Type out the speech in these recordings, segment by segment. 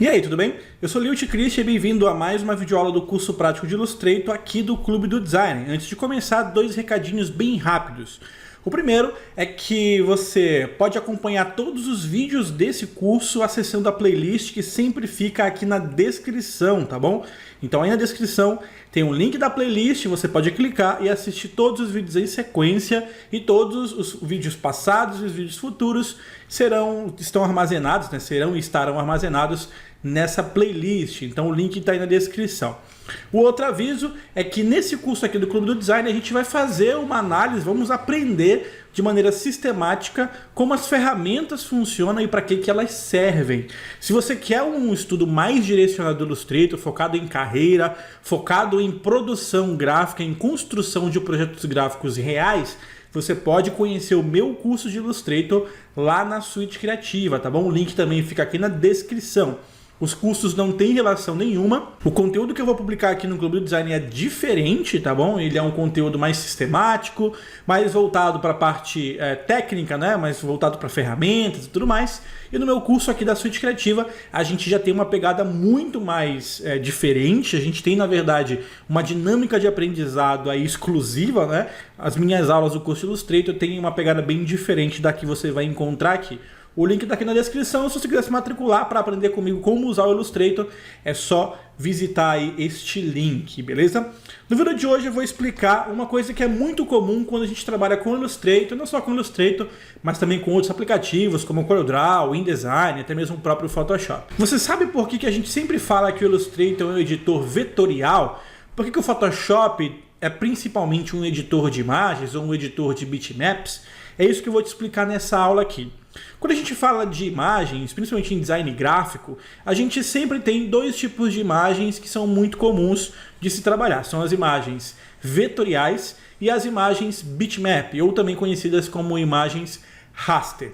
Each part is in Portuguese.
E aí, tudo bem? Eu sou Lilt Christian e bem-vindo a mais uma videoaula do curso prático de Illustrator aqui do Clube do Design. Antes de começar, dois recadinhos bem rápidos. O primeiro é que você pode acompanhar todos os vídeos desse curso acessando a playlist que sempre fica aqui na descrição, tá bom? Então aí na descrição tem um link da playlist, você pode clicar e assistir todos os vídeos em sequência e todos os vídeos passados e os vídeos futuros estão armazenados, né? Serão e estarão armazenados nessa playlist, então o link está aí na descrição. O outro aviso é que nesse curso aqui do Clube do Design a gente vai fazer uma análise, vamos aprender de maneira sistemática como as ferramentas funcionam e para que elas servem. Se você quer um estudo mais direcionado do Illustrator, focado em carreira, focado em produção gráfica, em construção de projetos gráficos reais, você pode conhecer o meu curso de Illustrator lá na Suite Criativa, tá bom? O link também fica aqui na descrição. Os cursos não têm relação nenhuma. O conteúdo que eu vou publicar aqui no Clube do Design é diferente, tá bom? Ele é um conteúdo mais sistemático, mais voltado para a parte técnica, né? Mais voltado para ferramentas e tudo mais. E no meu curso aqui da Suite Criativa, a gente já tem uma pegada muito mais diferente. A gente tem, na verdade, uma dinâmica de aprendizado aí exclusiva, né? As minhas aulas do curso Illustrator têm uma pegada bem diferente da que você vai encontrar aqui. O link está aqui na descrição. Se você quiser se matricular para aprender comigo como usar o Illustrator, é só visitar aí este link, beleza? No vídeo de hoje eu vou explicar uma coisa que é muito comum quando a gente trabalha com Illustrator, não só com Illustrator, mas também com outros aplicativos como o CorelDRAW, o InDesign, até mesmo o próprio Photoshop. Você sabe por que a gente sempre fala que o Illustrator é um editor vetorial? Por que o Photoshop é principalmente um editor de imagens ou um editor de bitmaps? É isso que eu vou te explicar nessa aula aqui. Quando a gente fala de imagens, principalmente em design gráfico, a gente sempre tem dois tipos de imagens que são muito comuns de se trabalhar. São as imagens vetoriais e as imagens bitmap, ou também conhecidas como imagens raster.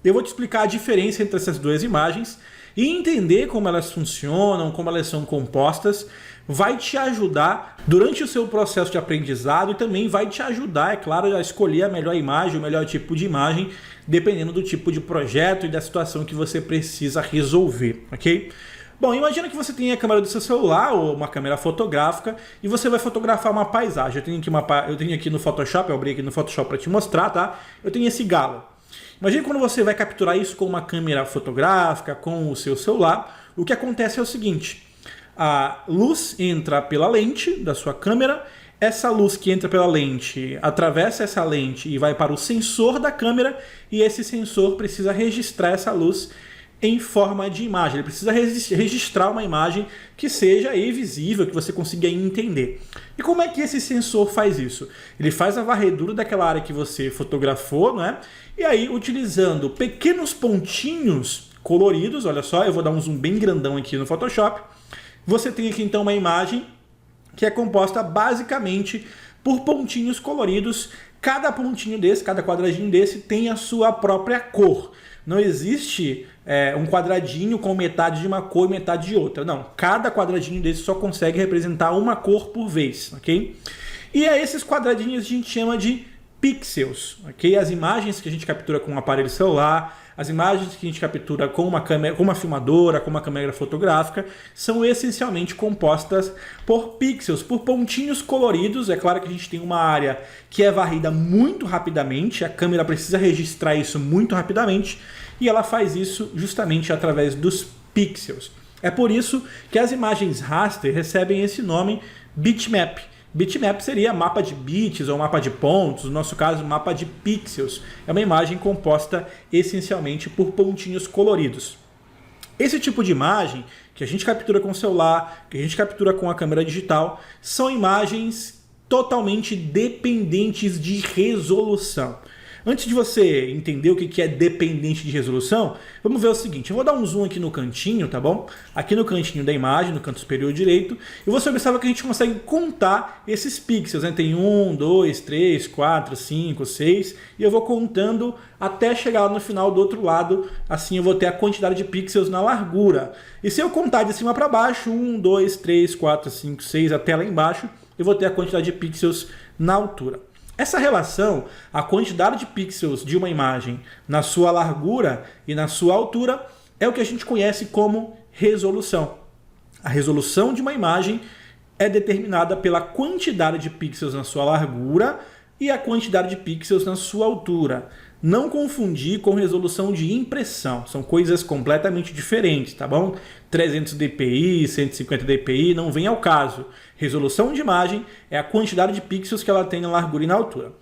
Eu vou te explicar a diferença entre essas duas imagens e entender como elas funcionam, como elas são compostas, vai te ajudar durante o seu processo de aprendizado e também vai te ajudar, é claro, a escolher a melhor imagem, o melhor tipo de imagem, dependendo do tipo de projeto e da situação que você precisa resolver, ok? Bom, imagina que você tem a câmera do seu celular ou uma câmera fotográfica e você vai fotografar uma paisagem. Eu tenho aqui no Photoshop, eu abri aqui no Photoshop para te mostrar, tá? Eu tenho esse galo. Imagina quando você vai capturar isso com uma câmera fotográfica, com o seu celular, o que acontece é o seguinte: a luz entra pela lente da sua câmera, essa luz que entra pela lente atravessa essa lente e vai para o sensor da câmera e esse sensor precisa registrar essa luz em forma de imagem. Ele precisa registrar uma imagem que seja aí visível, que você consiga entender. E como é que esse sensor faz isso? Ele faz a varredura daquela área que você fotografou, né? E aí, utilizando pequenos pontinhos coloridos, olha só, eu vou dar um zoom bem grandão aqui no Photoshop. Você tem aqui então uma imagem que é composta basicamente por pontinhos coloridos. Cada pontinho desse, cada quadradinho desse tem a sua própria cor. Não existe um quadradinho com metade de uma cor e metade de outra. Não, cada quadradinho desse só consegue representar uma cor por vez, ok? E a esses quadradinhos a gente chama de pixels, ok? As imagens que a gente captura com um aparelho celular, as imagens que a gente captura com uma câmera, com uma filmadora, com uma câmera fotográfica, são essencialmente compostas por pixels, por pontinhos coloridos. É claro que a gente tem uma área que é varrida muito rapidamente, a câmera precisa registrar isso muito rapidamente, e ela faz isso justamente através dos pixels. É por isso que as imagens raster recebem esse nome bitmap. Bitmap seria mapa de bits ou mapa de pontos, no nosso caso mapa de pixels. É uma imagem composta essencialmente por pontinhos coloridos. Esse tipo de imagem que a gente captura com o celular, que a gente captura com a câmera digital, são imagens totalmente dependentes de resolução. Antes de você entender o que é dependente de resolução, vamos ver o seguinte. Eu vou dar um zoom aqui no cantinho, tá bom? Aqui no cantinho da imagem, no canto superior direito. E você observa que a gente consegue contar esses pixels, né? Tem 1, 2, 3, 4, 5, 6. E eu vou contando até chegar lá no final do outro lado. Assim eu vou ter a quantidade de pixels na largura. E se eu contar de cima para baixo, 1, 2, 3, 4, 5, 6, até lá embaixo, eu vou ter a quantidade de pixels na altura. Essa relação, a quantidade de pixels de uma imagem na sua largura e na sua altura, é o que a gente conhece como resolução. A resolução de uma imagem é determinada pela quantidade de pixels na sua largura e a quantidade de pixels na sua altura. Não confundir com resolução de impressão, são coisas completamente diferentes, tá bom? 300 dpi, 150 dpi, não vem ao caso. Resolução de imagem é a quantidade de pixels que ela tem na largura e na altura.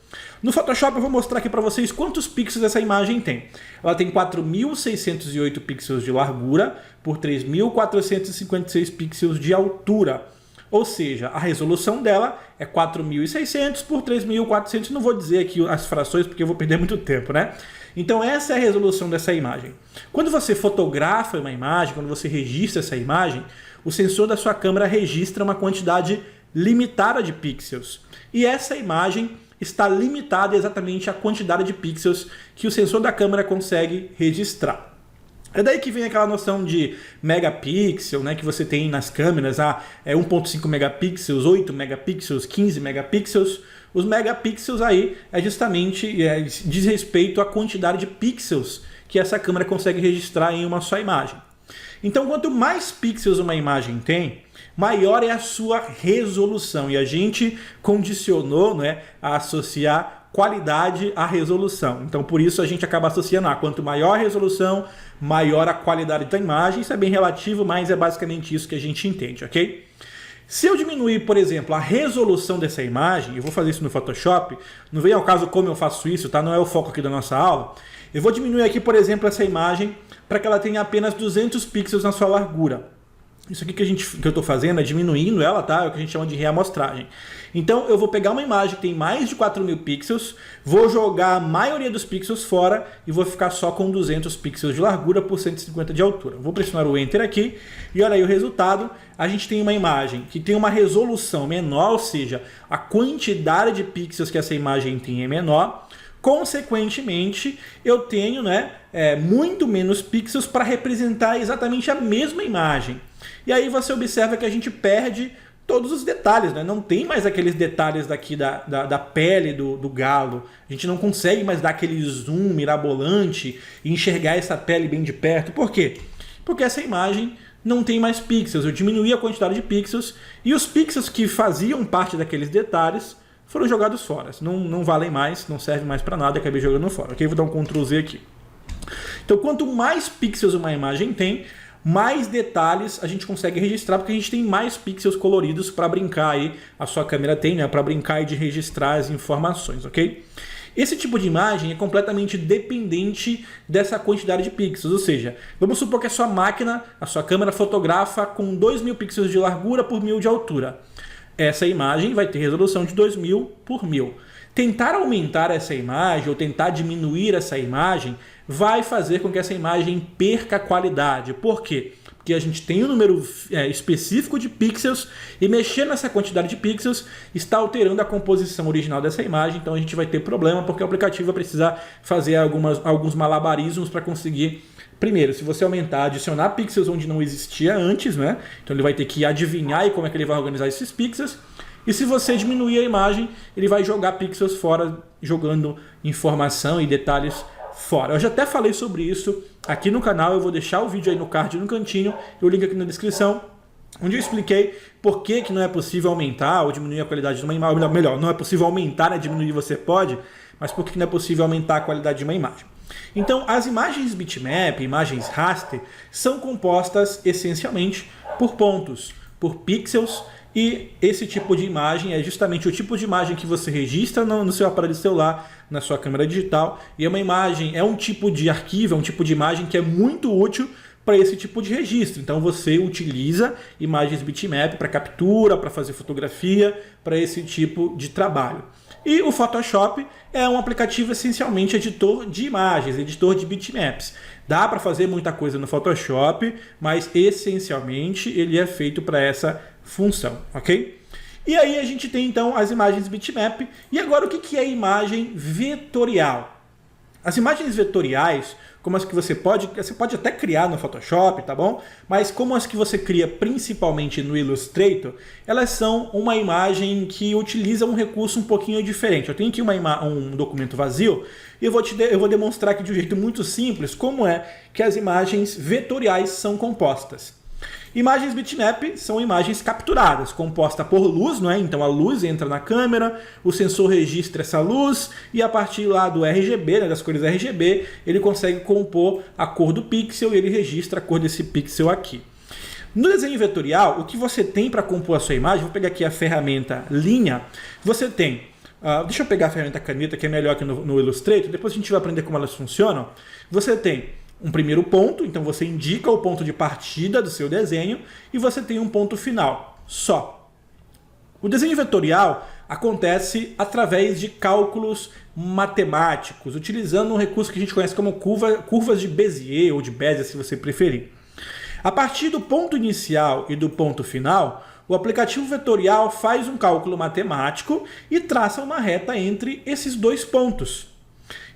No Photoshop eu vou mostrar aqui para vocês quantos pixels essa imagem tem. Ela tem 4.608 pixels de largura por 3.456 pixels de altura. Ou seja, a resolução dela é 4.600 por 3.400. Não vou dizer aqui as frações porque eu vou perder muito tempo, né? Então essa é a resolução dessa imagem. Quando você fotografa uma imagem, quando você registra essa imagem, o sensor da sua câmera registra uma quantidade limitada de pixels. E essa imagem está limitada exatamente à quantidade de pixels que o sensor da câmera consegue registrar. É daí que vem aquela noção de megapixel, né, que você tem nas câmeras, 1.5 megapixels, 8 megapixels, 15 megapixels. Os megapixels aí justamente diz respeito à quantidade de pixels que essa câmera consegue registrar em uma só imagem. Então, quanto mais pixels uma imagem tem, maior é a sua resolução. E a gente condicionou, né, a associar qualidade à resolução. Então, por isso a gente acaba associando, quanto maior a resolução, maior a qualidade da imagem. Isso é bem relativo, mas é basicamente isso que a gente entende, ok? Se eu diminuir, por exemplo, a resolução dessa imagem, eu vou fazer isso no Photoshop, não vem ao caso como eu faço isso, tá? Não é o foco aqui da nossa aula. Eu vou diminuir aqui, por exemplo, essa imagem para que ela tenha apenas 200 pixels na sua largura. Isso aqui que eu estou fazendo é diminuindo ela, tá? É o que a gente chama de reamostragem. Então eu vou pegar uma imagem que tem mais de 4.000 pixels, vou jogar a maioria dos pixels fora e vou ficar só com 200 pixels de largura por 150 de altura. Vou pressionar o Enter aqui e olha aí o resultado. A gente tem uma imagem que tem uma resolução menor, ou seja, a quantidade de pixels que essa imagem tem é menor. Consequentemente, eu tenho muito menos pixels para representar exatamente a mesma imagem. E aí você observa que a gente perde todos os detalhes, né? Não tem mais aqueles detalhes daqui da pele do galo. A gente não consegue mais dar aquele zoom mirabolante e enxergar essa pele bem de perto. Por quê? Porque essa imagem não tem mais pixels. Eu diminuí a quantidade de pixels e os pixels que faziam parte daqueles detalhes foram jogados fora. Não valem mais, não servem mais para nada, acabei jogando fora. Ok? Vou dar um Ctrl Z aqui. Então, quanto mais pixels uma imagem tem, mais detalhes a gente consegue registrar, porque a gente tem mais pixels coloridos para brincar aí, a sua câmera tem, né, para brincar e de registrar as informações, ok? Esse tipo de imagem é completamente dependente dessa quantidade de pixels, ou seja, vamos supor que a sua máquina, a sua câmera fotografa com 2.000 pixels de largura por 1.000 de altura. Essa imagem vai ter resolução de 2.000 por 1.000. Tentar aumentar essa imagem ou tentar diminuir essa imagem vai fazer com que essa imagem perca qualidade. Por quê? Porque a gente tem um número específico de pixels e mexer nessa quantidade de pixels está alterando a composição original dessa imagem, então a gente vai ter problema porque o aplicativo vai precisar fazer alguns malabarismos para conseguir. Primeiro, se você aumentar, adicionar pixels onde não existia antes, né? Então ele vai ter que adivinhar aí como é que ele vai organizar esses pixels. E se você diminuir a imagem, ele vai jogar pixels fora, jogando informação e detalhes fora. Eu já até falei sobre isso aqui no canal, eu vou deixar o vídeo aí no card no cantinho e o link aqui na descrição, onde eu expliquei por que não é possível aumentar ou diminuir a qualidade de uma imagem. Melhor, não é possível aumentar, né? Diminuir você pode, mas por que não é possível aumentar a qualidade de uma imagem. Então, as imagens bitmap, imagens raster, são compostas essencialmente por pontos, por pixels, e esse tipo de imagem é justamente o tipo de imagem que você registra no seu aparelho celular, na sua câmera digital, e é uma imagem, é um tipo de arquivo, é um tipo de imagem que é muito útil para esse tipo de registro. Então você utiliza imagens bitmap para captura, para fazer fotografia, para esse tipo de trabalho. E o Photoshop é um aplicativo essencialmente editor de imagens, editor de bitmaps. Dá para fazer muita coisa no Photoshop, mas essencialmente ele é feito para essa função, ok? E aí a gente tem então as imagens bitmap. E agora o que é imagem vetorial? As imagens vetoriais, como as que você pode até criar no Photoshop, tá bom? Mas como as que você cria principalmente no Illustrator, elas são uma imagem que utiliza um recurso um pouquinho diferente. Eu tenho aqui um documento vazio e eu vou demonstrar aqui de um jeito muito simples como é que as imagens vetoriais são compostas. Imagens bitmap são imagens capturadas, composta por luz, não é? Então a luz entra na câmera, o sensor registra essa luz e a partir lá do RGB, né, das cores RGB, ele consegue compor a cor do pixel e ele registra a cor desse pixel aqui. No desenho vetorial, o que você tem para compor a sua imagem, vou pegar aqui a ferramenta linha, você tem, deixa eu pegar a ferramenta caneta que é melhor que no Illustrator, depois a gente vai aprender como elas funcionam. Você tem um primeiro ponto, então você indica o ponto de partida do seu desenho e você tem um ponto final, só. O desenho vetorial acontece através de cálculos matemáticos, utilizando um recurso que a gente conhece como curvas de Bézier ou de Bézier, se você preferir. A partir do ponto inicial e do ponto final, o aplicativo vetorial faz um cálculo matemático e traça uma reta entre esses dois pontos.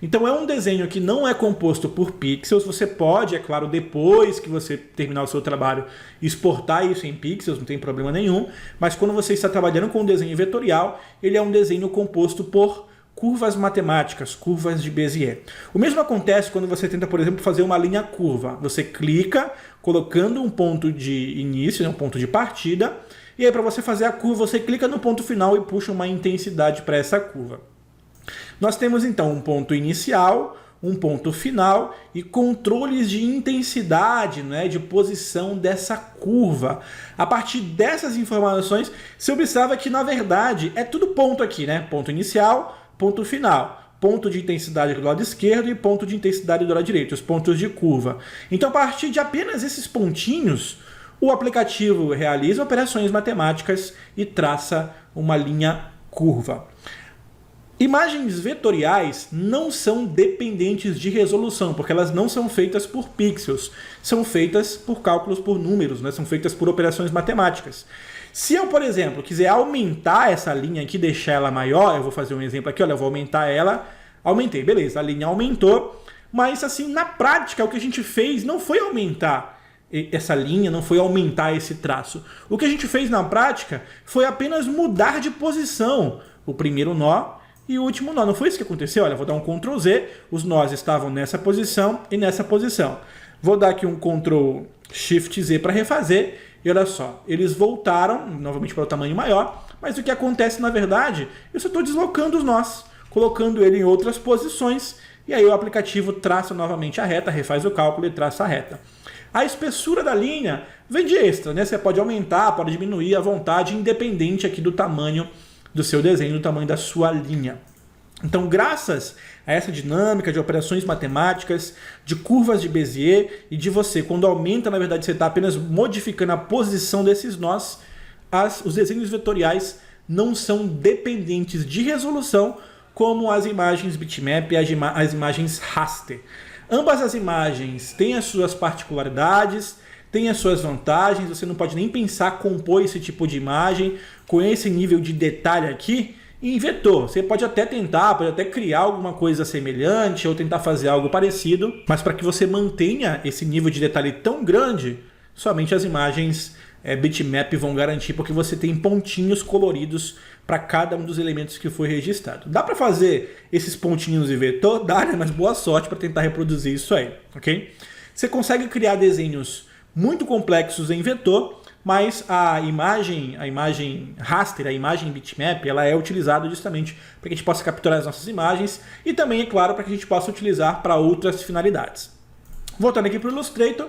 Então é um desenho que não é composto por pixels, você pode, é claro, depois que você terminar o seu trabalho, exportar isso em pixels, não tem problema nenhum, mas quando você está trabalhando com um desenho vetorial, ele é um desenho composto por curvas matemáticas, curvas de Bézier. O mesmo acontece quando você tenta, por exemplo, fazer uma linha curva. Você clica, colocando um ponto de início, um ponto de partida, e aí para você fazer a curva, você clica no ponto final e puxa uma intensidade para essa curva. Nós temos então um ponto inicial, um ponto final e controles de intensidade, né, de posição dessa curva. A partir dessas informações, você observa que na verdade é tudo ponto aqui, né? Ponto inicial, ponto final, ponto de intensidade do lado esquerdo e ponto de intensidade do lado direito, os pontos de curva. Então a partir de apenas esses pontinhos, o aplicativo realiza operações matemáticas e traça uma linha curva. Imagens vetoriais não são dependentes de resolução, porque elas não são feitas por pixels, são feitas por cálculos por números, né? São feitas por operações matemáticas. Se eu, por exemplo, quiser aumentar essa linha aqui, deixar ela maior, eu vou fazer um exemplo aqui, olha, eu vou aumentar ela, aumentei, beleza, a linha aumentou, mas assim, na prática, o que a gente fez não foi aumentar essa linha, não foi aumentar esse traço. O que a gente fez na prática foi apenas mudar de posição o primeiro nó e o último nó. Não foi isso que aconteceu? Olha, vou dar um Ctrl Z, os nós estavam nessa posição e nessa posição. Vou dar aqui um Ctrl Shift Z para refazer e olha só, eles voltaram novamente para o tamanho maior, mas o que acontece na verdade, eu só estou deslocando os nós, colocando ele em outras posições e aí o aplicativo traça novamente a reta, refaz o cálculo e traça a reta. A espessura da linha vem de extra, né? Você pode aumentar, pode diminuir à vontade, independente aqui do tamanho do seu desenho, do tamanho da sua linha. Então, graças a essa dinâmica de operações matemáticas, de curvas de Bézier e de você, quando aumenta, na verdade, você está apenas modificando a posição desses nós, os desenhos vetoriais não são dependentes de resolução, como as imagens bitmap e as imagens raster. Ambas as imagens têm as suas particularidades, têm as suas vantagens, você não pode nem pensar compor esse tipo de imagem com esse nível de detalhe aqui em vetor. Você pode até tentar, pode até criar alguma coisa semelhante ou tentar fazer algo parecido, mas para que você mantenha esse nível de detalhe tão grande, somente as imagens bitmap vão garantir, porque você tem pontinhos coloridos para cada um dos elementos que foi registrado. Dá para fazer esses pontinhos em vetor? Dá, né? Mas boa sorte para tentar reproduzir isso aí, ok? Você consegue criar desenhos muito complexos em vetor, mas a imagem raster, a imagem bitmap, ela é utilizada justamente para que a gente possa capturar as nossas imagens e também, é claro, para que a gente possa utilizar para outras finalidades. Voltando aqui para o Illustrator,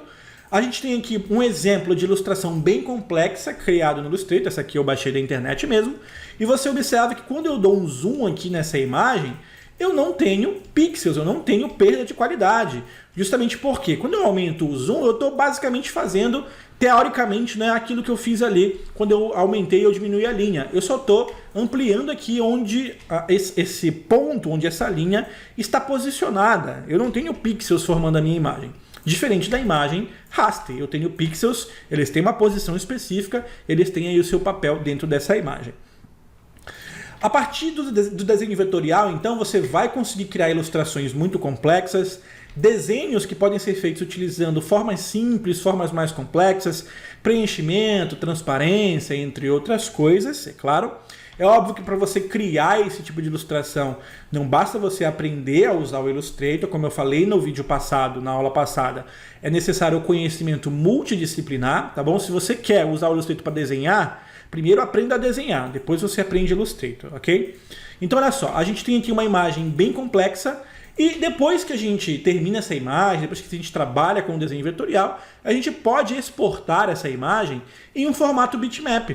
a gente tem aqui um exemplo de ilustração bem complexa criado no Illustrator, essa aqui eu baixei da internet mesmo, e você observa que quando eu dou um zoom aqui nessa imagem, eu não tenho pixels, eu não tenho perda de qualidade. Justamente porque quando eu aumento o zoom, eu estou basicamente fazendo, teoricamente, né, aquilo que eu fiz ali quando eu aumentei ou diminui a linha. Eu só estou ampliando aqui onde esse ponto, onde essa linha está posicionada. Eu não tenho pixels formando a minha imagem. Diferente da imagem raster, eu tenho pixels, eles têm uma posição específica, eles têm aí o seu papel dentro dessa imagem. A partir do desenho vetorial, então, você vai conseguir criar ilustrações muito complexas, desenhos que podem ser feitos utilizando formas simples, formas mais complexas, preenchimento, transparência, entre outras coisas, é claro. É óbvio que para você criar esse tipo de ilustração, não basta você aprender a usar o Illustrator, como eu falei no vídeo passado, na aula passada, é necessário o conhecimento multidisciplinar, tá bom? Se você quer usar o Illustrator para desenhar, primeiro aprenda a desenhar, depois você aprende Illustrator, ok? Então olha só, a gente tem aqui uma imagem bem complexa, e depois que a gente termina essa imagem, depois que a gente trabalha com o desenho vetorial, a gente pode exportar essa imagem em um formato bitmap.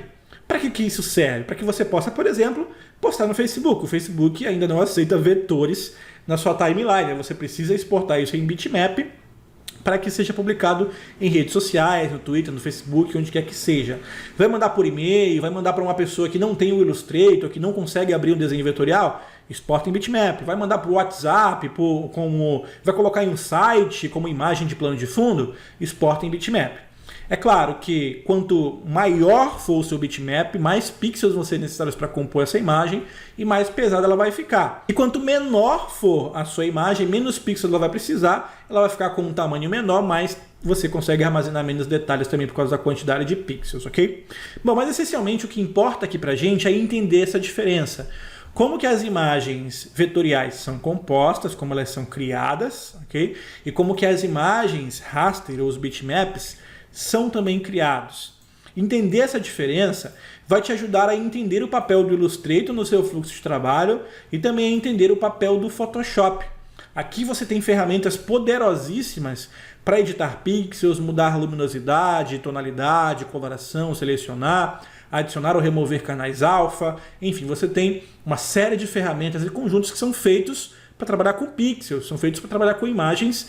Para que isso serve? Para que você possa, por exemplo, postar no Facebook. O Facebook ainda não aceita vetores na sua timeline. Você precisa exportar isso em bitmap para que seja publicado em redes sociais, no Twitter, no Facebook, onde quer que seja. Vai mandar por e-mail, vai mandar para uma pessoa que não tem o Illustrator, que não consegue abrir um desenho vetorial, exporta em bitmap. Vai mandar para o WhatsApp, vai colocar em um site como imagem de plano de fundo, exporta em bitmap. É claro que quanto maior for o seu bitmap, mais pixels vão ser necessários para compor essa imagem e mais pesada ela vai ficar. E quanto menor for a sua imagem, menos pixels ela vai precisar, ela vai ficar com um tamanho menor, mas você consegue armazenar menos detalhes também por causa da quantidade de pixels, ok? Bom, mas essencialmente o que importa aqui pra gente é entender essa diferença. Como que as imagens vetoriais são compostas, como elas são criadas, ok? E como que as imagens raster ou os bitmaps são também criados. Entender essa diferença vai te ajudar a entender o papel do Illustrator no seu fluxo de trabalho e também a entender o papel do Photoshop. Aqui você tem ferramentas poderosíssimas para editar pixels, mudar luminosidade, tonalidade, coloração, selecionar, adicionar ou remover canais alfa. Enfim, você tem uma série de ferramentas e conjuntos que são feitos para trabalhar com pixels, são feitos para trabalhar com imagens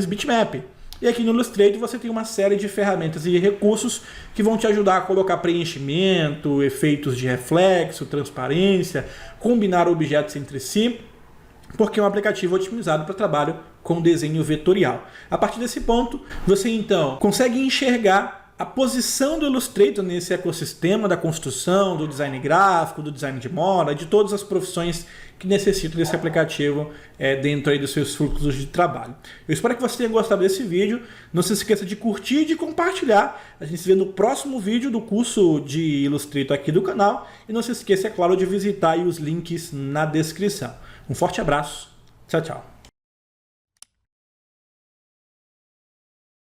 bitmap. E aqui no Illustrator você tem uma série de ferramentas e recursos que vão te ajudar a colocar preenchimento, efeitos de reflexo, transparência, combinar objetos entre si, porque é um aplicativo otimizado para trabalho com desenho vetorial. A partir desse ponto, você então consegue enxergar a posição do Illustrator nesse ecossistema da construção, do design gráfico, do design de moda, de todas as profissões que necessitam desse aplicativo dentro aí dos seus fluxos de trabalho. Eu espero que você tenha gostado desse vídeo. Não se esqueça de curtir e de compartilhar. A gente se vê no próximo vídeo do curso de Illustrator aqui do canal. E não se esqueça, é claro, de visitar aí os links na descrição. Um forte abraço. Tchau, tchau.